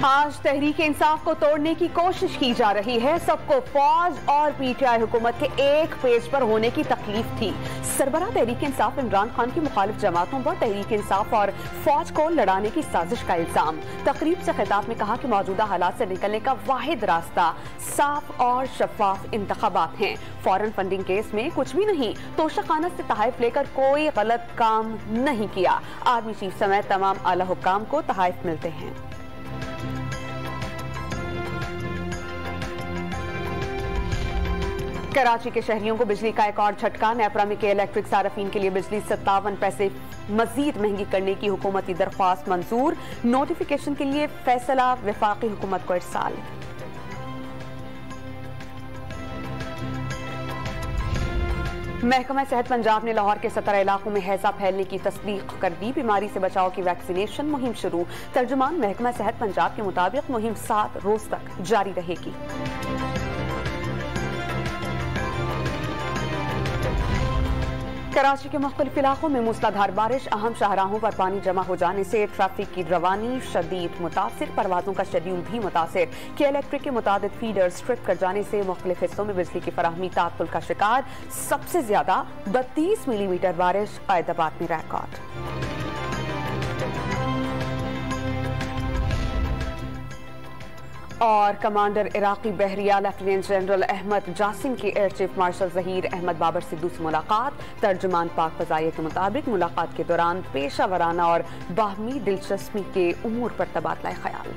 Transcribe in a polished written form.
आज तहरीक इंसाफ को तोड़ने की कोशिश की जा रही है। सबको फौज और पीटीआई हुकूमत के एक पेज पर होने की तकलीफ थी। सरबराह तहरीक इंसाफ इमरान खान की मुखालिफ जमातों पर तहरीक इंसाफ और फौज को लड़ाने की साजिश का इल्जाम। तकरीब से खिताब में कहा कि मौजूदा हालात से निकलने का वाहिद रास्ता साफ और शफाफ इंतखाबात हैं। फॉरेन फंडिंग केस में कुछ भी नहीं, तोशाखाना से तहाइफ लेकर कोई गलत काम नहीं किया। आर्मी चीफ समेत तमाम आला हुक्काम को तहाइफ मिलते हैं। कराची के शहरियों को बिजली का एक और झटका। नेपरा में के इलेक्ट्रिक सार्फिन के लिए बिजली 57 पैसे मजीद महंगी करने की हुकूमती दरख्वास्त मंजूर। नोटिफिकेशन के लिए फैसला वफाकी हुकूमत को इरसाल। महकमा सेहत पंजाब ने लाहौर के 17 इलाकों में हैजा फैलने की तस्दीक कर दी। बीमारी से बचाव की वैक्सीनेशन मुहिम शुरू। तर्जुमान महकमा सेहत पंजाब के मुताबिक मुहिम 7 रोज तक जारी रहेगी। कराची के मुख्तलिफ इलाकों में मूसलाधार बारिश। अहम शाहराहों पर पानी जमा हो जाने से ट्रैफिक की रवानी शदीद मुतासिर। परवाजों का शेड्यूल भी मुतासिर। के इलेक्ट्रिक के मुताबिक फीडर्स ट्रिप कर जाने से मुख्तलिफ हिस्सों में बिजली की फराहमी तात्तुल का शिकार। सबसे ज्यादा 32 मिलीमीटर बारिश ऐदाबाद में रिकॉर्ड। और कमांडर इराकी बहरिया लेफ्टिनेंट जनरल अहमद जासिम की air chief marshal Zaheer Ahmed Babar Sidhu से मुलाकात। तर्जुमान पाक फजाइया के मुताबिक मुलाकात के दौरान पेशा वराना और बाहमी दिलचस्पी के उमूर पर तबादला ख्याल।